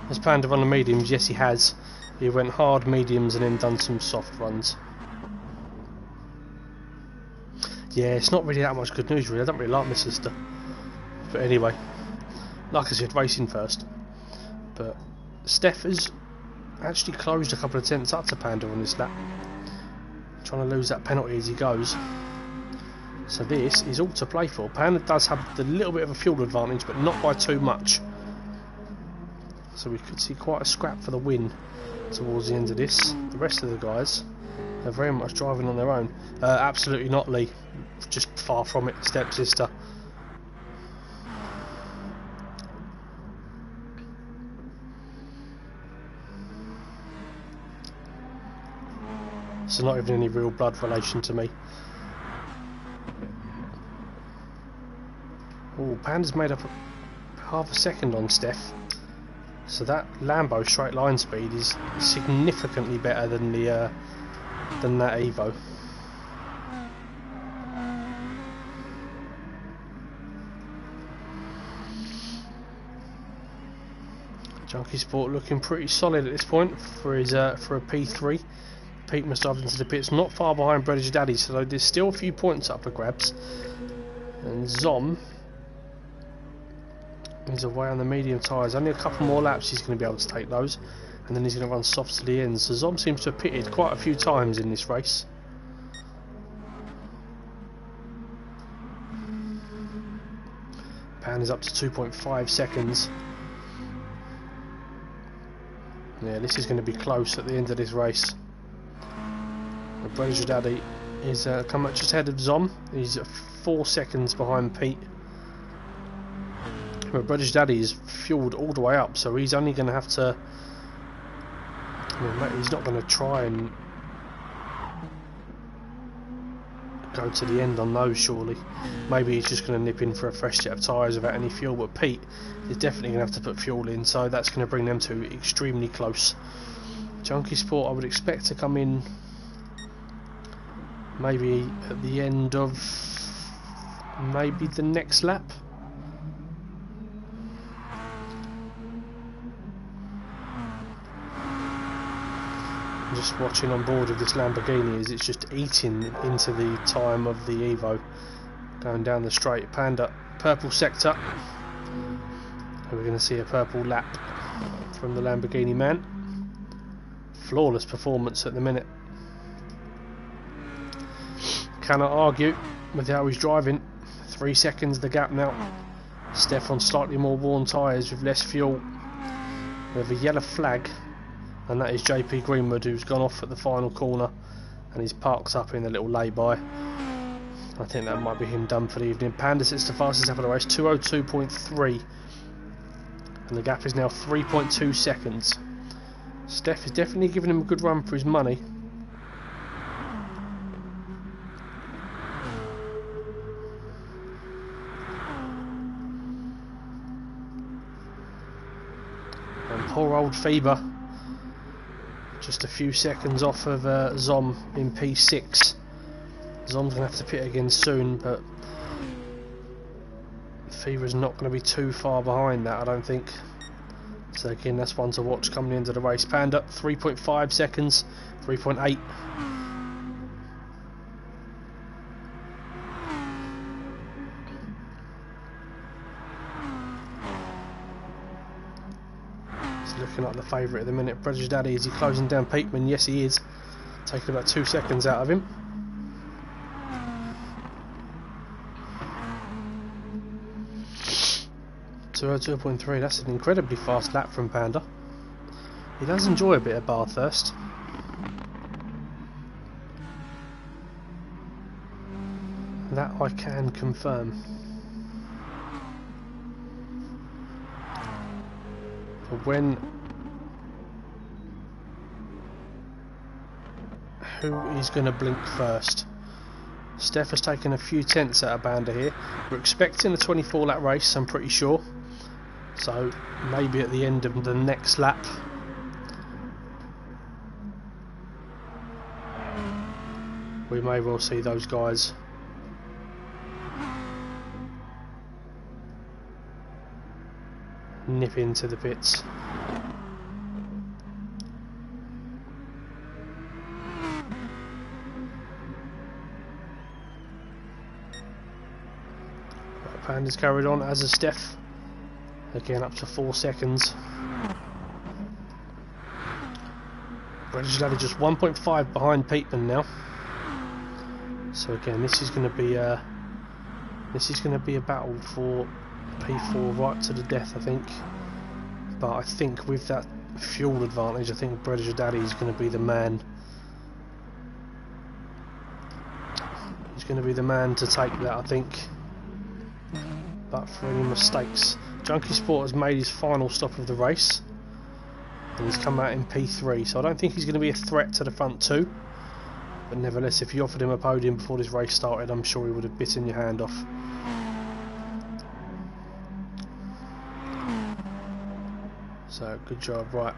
Has Panda run the mediums? Yes, he has. He went hard mediums and then done some soft runs. Yeah, it's not really that much good news, really. I don't really like my sister. But anyway, like I said, racing first. But Steph has actually closed a couple of tenths up to Panda on this lap. Trying to lose that penalty as he goes. So this is all to play for. Panda does have a little bit of a fuel advantage, but not by too much. So we could see quite a scrap for the win towards the end of this. The rest of the guys are very much driving on their own. Absolutely not, Lee. Just far from it, stepsister. So not even any real blood relation to me. Oh, Panda's made up half a second on Steph. So that Lambo straight line speed is significantly better than the than that Evo. Junkie Sport looking pretty solid at this point for his for a P3. Pete must dive into the pits, not far behind British Daddy, so there's still a few points up for grabs. And Zom is away on the medium tyres. Only a couple more laps he's going to be able to take those, and then he's going to run soft to the end. So Zom seems to have pitted quite a few times in this race. Pan is up to 2.5 seconds. Yeah, this is going to be close at the end of this race. British Daddy is come up just ahead of Zom. He's 4 seconds behind Pete. But British Daddy is fueled all the way up, so he's only going to have to. He's not going to try and go to the end on those, surely. Maybe he's just going to nip in for a fresh set of tyres without any fuel. But Pete is definitely going to have to put fuel in, so that's going to bring them to extremely close. Junkie Sport, I would expect to come in maybe at the end of maybe the next lap. I'm just watching on board of this Lamborghini as it's just eating into the time of the Evo going down the straight. Panda, purple sector. We're going to see a purple lap from the Lamborghini man. Flawless performance at the minute. Cannot argue with how he's driving. 3 seconds the gap now. Steph on slightly more worn tyres with less fuel. We have a yellow flag, and that is JP Greenwood, who's gone off at the final corner and he's parked up in a little lay-by. I think that might be him done for the evening. Panda sits the fastest lap of the race, 2:02.3, and the gap is now 3.2 seconds. Steph is definitely giving him a good run for his money. And poor old Faber, just a few seconds off of Zom in P6. Zom's going to have to pit again soon, but Faber's not going to be too far behind that, I don't think. So again, that's one to watch coming into the race. Panda, 3.5 seconds, 3.8. Looking like the favourite at the minute. British Daddy, is he closing down Peatman? Yes, he is. Taking about 2 seconds out of him. .202.3, that's an incredibly fast lap from Panda. He does enjoy a bit of Bathurst. That I can confirm. But who is going to blink first? Steph has taken a few tenths out of Panda here. We're expecting a 24 lap race, I'm pretty sure. So maybe at the end of the next lap we may well see those guys nip into the pits. Panda's carried on, as a Steph. Again up to 4 seconds. British Lady just 1.5 behind Peatman now. So again, this is going to be a battle for P4 right to the death, I think. But I think with that fuel advantage, I think British Daddy is going to be the man. He's going to be the man to take that, I think. But for any mistakes, Junkie Sport has made his final stop of the race, and he's come out in P3. So I don't think he's going to be a threat to the front two. But nevertheless, if you offered him a podium before this race started, I'm sure he would have bitten your hand off. So good job, right.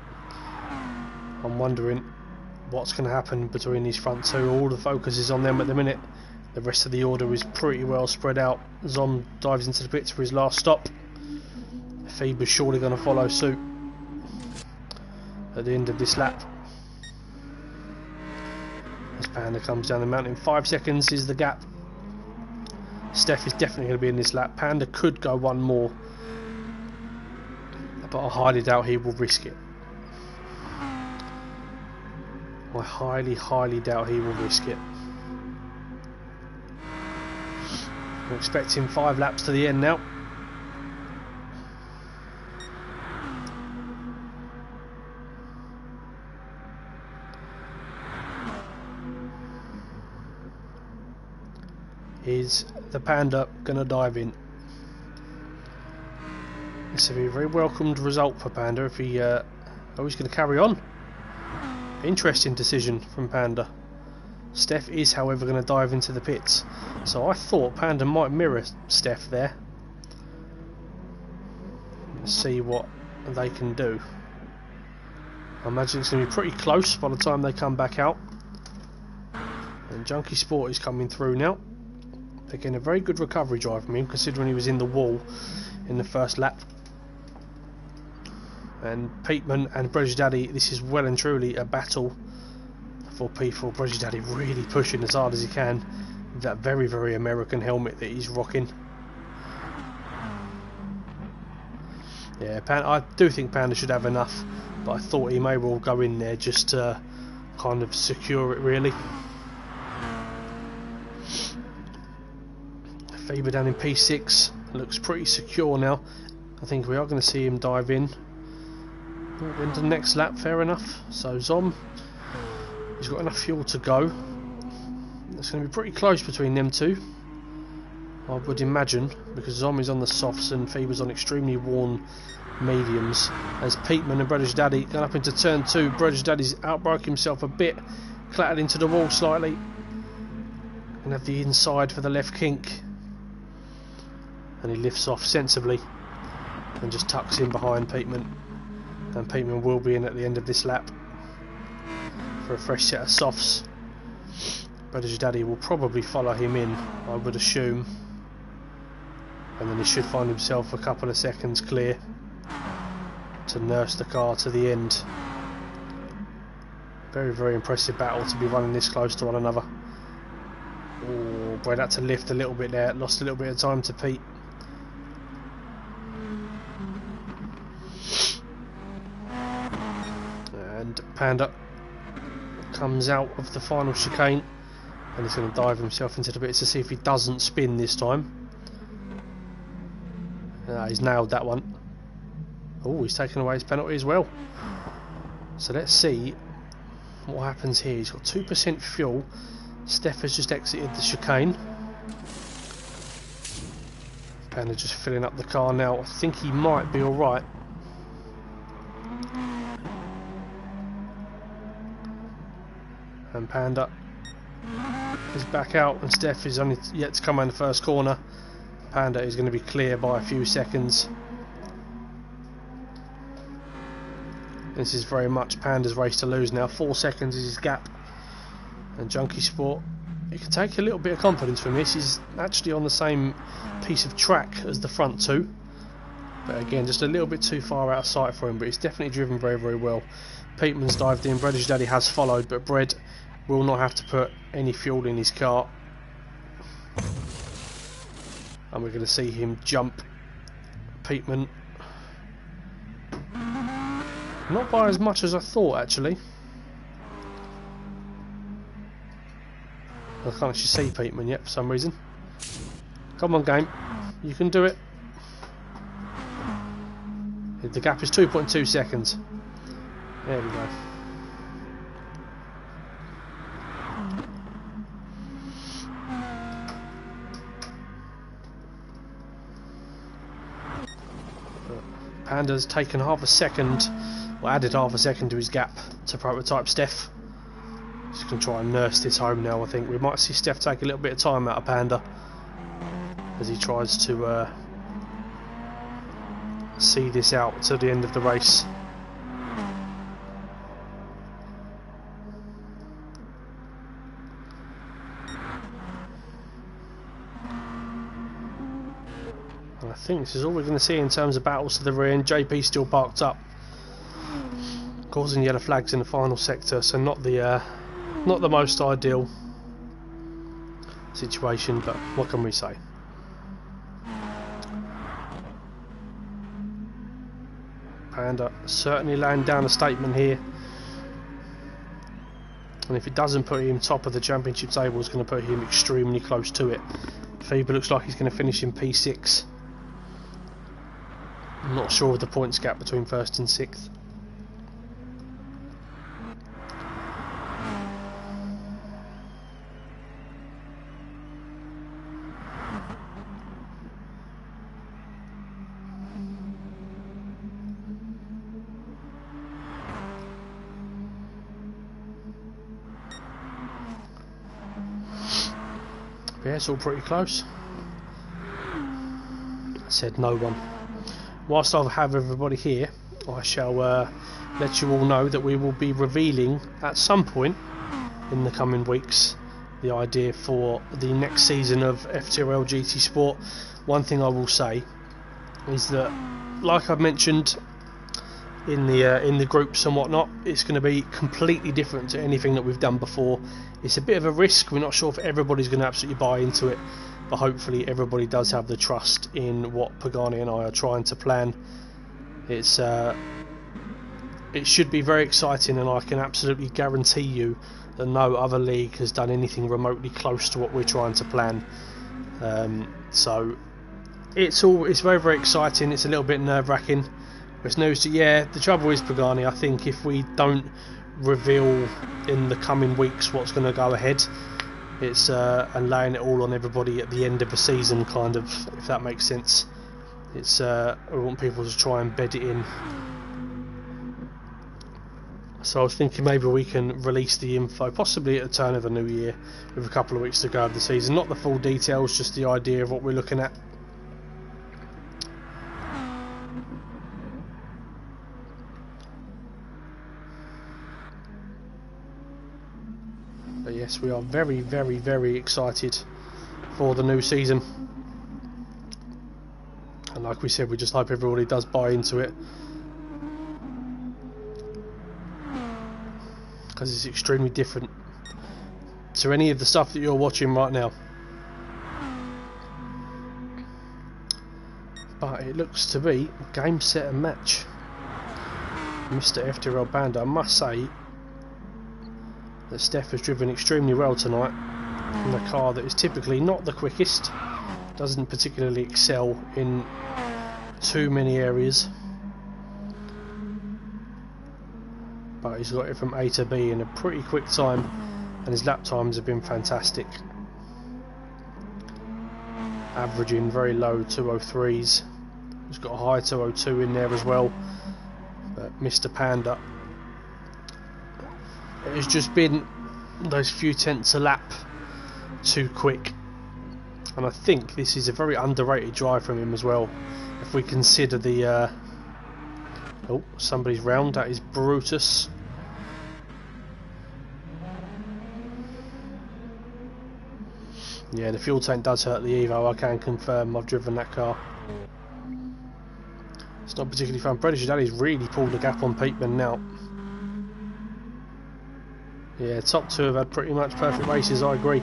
I'm wondering what's going to happen between these front two. All the focus is on them at the minute. The rest of the order is pretty well spread out. Zom dives into the pits for his last stop. Faber's surely going to follow suit at the end of this lap. As Panda comes down the mountain, 5 seconds is the gap. Steph is definitely going to be in this lap. Panda could go one more, but I highly doubt he will risk it. I highly doubt he will risk it. We're expecting 5 laps to the end now. Is the Panda going to dive in? This will be a very welcomed result for Panda if he... oh, he's going to carry on. Interesting decision from Panda. Steph is, however, going to dive into the pits. So I thought Panda might mirror Steph there. Let's see what they can do. I imagine it's going to be pretty close by the time they come back out. And Junkie Sport is coming through now. Again, a very good recovery drive from him, considering he was in the wall in the first lap. And Peatman and British Daddy, this is well and truly a battle for P4. British Daddy really pushing as hard as he can with that very, very American helmet that he's rocking. Yeah, I do think Panda should have enough, but I thought he may well go in there just to kind of secure it, really. Faber down in P6 looks pretty secure now. I think we are going to see him dive in. Into the next lap, fair enough. So Zom, he's got enough fuel to go. It's going to be pretty close between them two, I would imagine, because Zom is on the softs and Fever's on extremely worn mediums. As Peatman and British Daddy going up into turn 2, British Daddy's outbroke himself a bit, clattered into the wall slightly, and have the inside for the left kink, and he lifts off sensibly and just tucks in behind Peatman, and Peatman will be in at the end of this lap for a fresh set of softs. British Daddy will probably follow him in, I would assume, and then he should find himself a couple of seconds clear to nurse the car to the end. Very, very impressive battle to be running this close to one another. Oh, boy, had to lift a little bit there, lost a little bit of time to Pete. And Panda comes out of the final chicane, and he's going to dive himself into the bits to see if he doesn't spin this time. He's nailed that one. Oh, he's taken away his penalty as well. So let's see what happens here. He's got 2% fuel. Steph has just exited the chicane. Panda just filling up the car now. I think he might be alright. And Panda is back out, and Steph is only yet to come around the first corner. Panda is going to be clear by a few seconds. This is very much Panda's race to lose now. 4 seconds is his gap. And Junkie Sport, you can take a little bit of confidence from this. He's actually on the same piece of track as the front two, but again, just a little bit too far out of sight for him. But he's definitely driven very, very well. Peatman's dived in. British Daddy has followed, but Bread will not have to put any fuel in his car, and we're going to see him jump Peatman. Not by as much as I thought, actually. I can't actually see Peatman yet for some reason. Come on, game, you can do it. The gap is 2.2 seconds. There we go. Panda's taken half a second, or added half a second to his gap to prototype Steph. Just going to try and nurse this home now. I think we might see Steph take a little bit of time out of Panda as he tries to see this out to the end of the race. I think this is all we're going to see in terms of battles to the rear end. JP still parked up, causing yellow flags in the final sector, so not the most ideal situation, but what can we say? Panda certainly laying down a statement here, and if it doesn't put him top of the championship table, it's going to put him extremely close to it. Faber looks like he's going to finish in P6. I'm not sure of the points gap between first and sixth. Yeah, it's all pretty close. Said no one. Whilst I have everybody here, I shall let you all know that we will be revealing at some point in the coming weeks the idea for the next season of FTRL GT Sport. One thing I will say is that, like I've mentioned in the groups and whatnot, it's going to be completely different to anything that we've done before. It's a bit of a risk. We're not sure if everybody's going to absolutely buy into it, but hopefully everybody does have the trust in what Pagani and I are trying to plan. It should be very exciting, and I can absolutely guarantee you that no other league has done anything remotely close to what we're trying to plan. So it's very, very exciting. It's a little bit nerve-wracking. It's news to, yeah, the trouble is, Pagani, I think if we don't reveal in the coming weeks what's going to go ahead, it's and laying it all on everybody at the end of the season, kind of, if that makes sense. It's we want people to try and bed it in. So I was thinking maybe we can release the info possibly at the turn of the new year, with a couple of weeks to go of the season. Not the full details, just the idea of what we're looking at. But yes, we are very, very, very excited for the new season. And like we said, we just hope everybody does buy into it, because it's extremely different to any of the stuff that you're watching right now. But it looks to be game, set and match. Mr. FTRL Panda, I must say that Steph has driven extremely well tonight in a car that is typically not the quickest, doesn't particularly excel in too many areas, but he's got it from A to B in a pretty quick time, and his lap times have been fantastic, averaging very low 203s. He's got a high 202 in there as well. But Mr. Panda, it has just been those few tenths a lap too quick, and I think this is a very underrated drive from him as well, if we consider the oh, somebody's round. That is Brutus. Yeah, the fuel tank does hurt the Evo, I can confirm. I've driven that car. It's not particularly fun. Predator Daddy's really pulled the gap on Peatman now. Yeah, top two have had pretty much perfect races, I agree.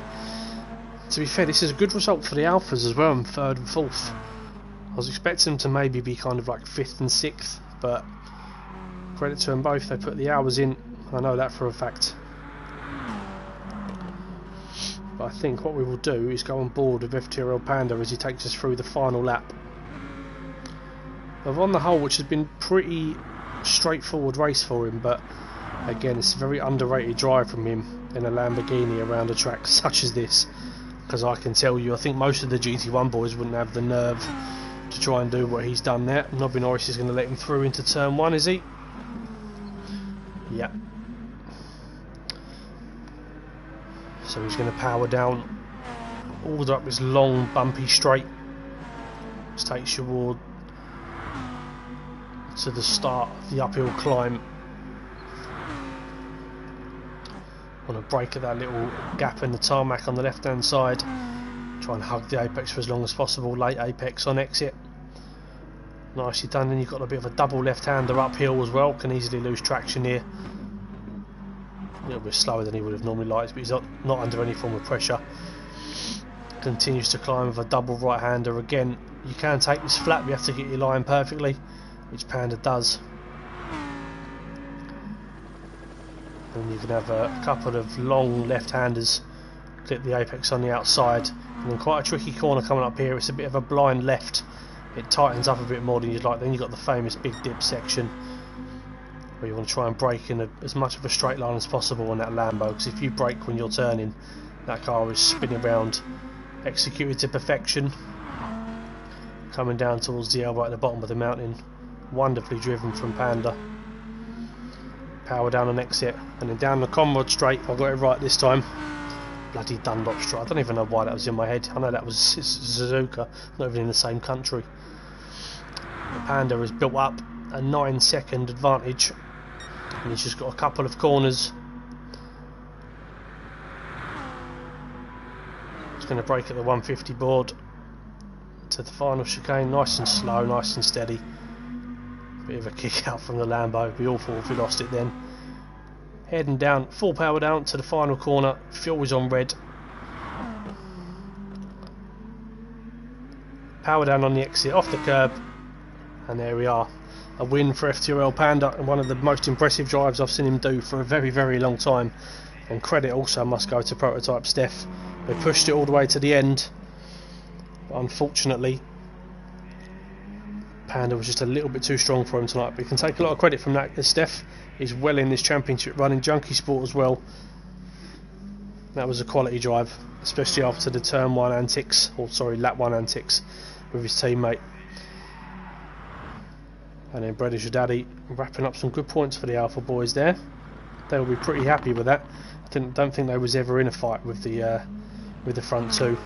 To be fair, this is a good result for the Alphas as well, in third and fourth. I was expecting them to maybe be kind of like 5th and 6th, but credit to them both, they put the hours in. I know that for a fact. But I think what we will do is go on board with FTRL Panda as he takes us through the final lap. But on the whole, which has been pretty straightforward race for him, but again, it's a very underrated drive from him in a Lamborghini around a track such as this. Because I can tell you, I think most of the GT1 boys wouldn't have the nerve to try and do what he's done there. Nobby Norris is going to let him through into turn 1, is he? Yeah. So he's going to power down all the way up this long bumpy straight. This takes you toward to the start of the uphill climb. Want to brake at that little gap in the tarmac on the left hand side. Try and hug the apex for as long as possible. Late apex on exit. Nicely done. Then you've got a bit of a double left hander uphill as well. Can easily lose traction here. A little bit slower than he would have normally liked, but he's not under any form of pressure. Continues to climb with a double right hander. Again, you can take this flat, but you have to get your line perfectly, which Panda does. And you can have a couple of long left-handers clip the apex on the outside, and then quite a tricky corner coming up here. It's a bit of a blind left. It tightens up a bit more than you'd like. Then you've got the famous big dip section where you want to try and brake in as much of a straight line as possible on that Lambo, because if you brake when you're turning, that car is spinning around, executed to perfection. Coming down towards the elbow at the bottom of the mountain. Wonderfully driven from Panda. Power down on exit, and then down the Conrad straight. I got it right this time. Bloody Dunlop straight. I don't even know why that was in my head. I know that was Suzuka, not even in the same country. The Panda has built up a 9-second advantage, and he's just got a couple of corners. He's going to brake at the 150 board to the final chicane. Nice and slow, nice and steady. Bit of a kick out from the Lambo. It'd be awful if we lost it then. Heading down, full power down to the final corner. Fuel is on red. Power down on the exit, off the curb, and there we are. A win for FTRL Panda, and one of the most impressive drives I've seen him do for a very, very long time. And credit also must go to Prototype Steph. They pushed it all the way to the end, but unfortunately Panda was just a little bit too strong for him tonight, but he can take a lot of credit from that, as Steph is well in this championship run in Junkie Sport as well. That was a quality drive, especially after the turn 1 antics, or sorry, lap 1 antics with his teammate. And then Bread is Your Daddy wrapping up some good points for the Alpha boys there. They'll be pretty happy with that. I don't think they was ever in a fight with the front two.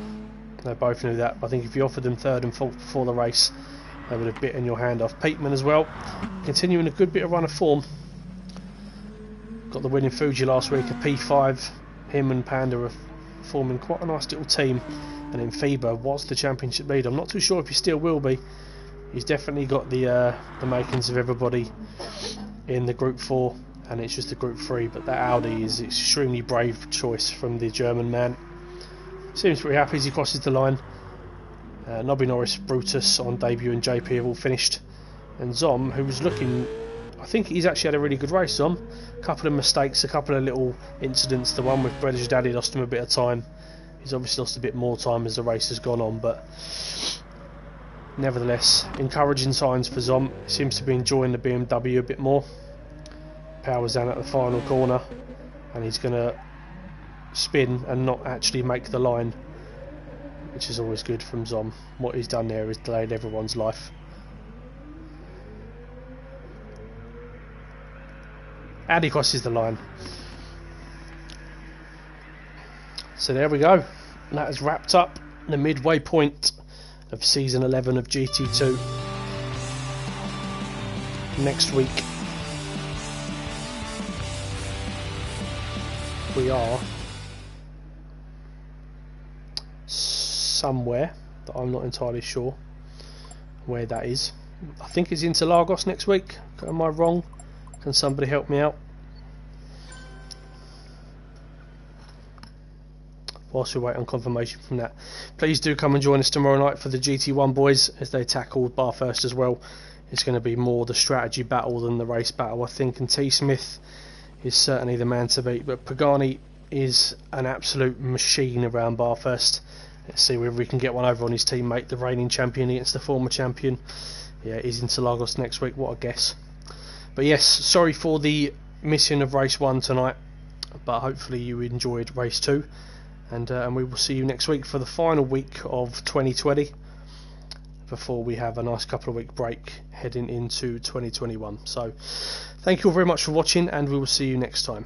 They both knew that. I think if you offered them third and fourth before the race, they would have bitten your hand off. Peatman as well, continuing a good bit of run of form. Got the win in Fuji last week, a P5. Him and Panda are forming quite a nice little team. And then FIBA was the championship leader. I'm not too sure if he still will be. He's definitely got the makings of everybody in the Group 4, and it's just the Group 3. But that Audi is an extremely brave choice from the German man. Seems pretty happy as he crosses the line. Nobby Norris, Brutus on debut and JP have all finished. And Zom, who was looking, I think he's actually had a really good race, Zom. A couple of mistakes, a couple of little incidents. The one with Bread's Daddy lost him a bit of time. He's obviously lost a bit more time as the race has gone on, but nevertheless, encouraging signs for Zom. Seems to be enjoying the BMW a bit more. Powers down at the final corner, and he's going to spin and not actually make the line, which is always good from Zom. What he's done there is delayed everyone's life. And he crosses the line. So there we go. That has wrapped up the midway point of season 11 of GT2. Next week we are somewhere that I'm not entirely sure where that is. I think it's Interlagos next week. Am I wrong? Can somebody help me out? Whilst we wait on confirmation from that, please do come and join us tomorrow night for the GT1 boys as they tackle Bathurst as well. It's going to be more the strategy battle than the race battle, I think, and T Smith is certainly the man to beat, but Pagani is an absolute machine around Bathurst. Let's see whether we can get one over on his teammate, the reigning champion against the former champion. Yeah, he's in Interlagos next week, what a guess. But yes, sorry for the missing of race 1 tonight, but hopefully you enjoyed race 2, and we will see you next week for the final week of 2020 before we have a nice couple of week break heading into 2021. So thank you all very much for watching, and we will see you next time.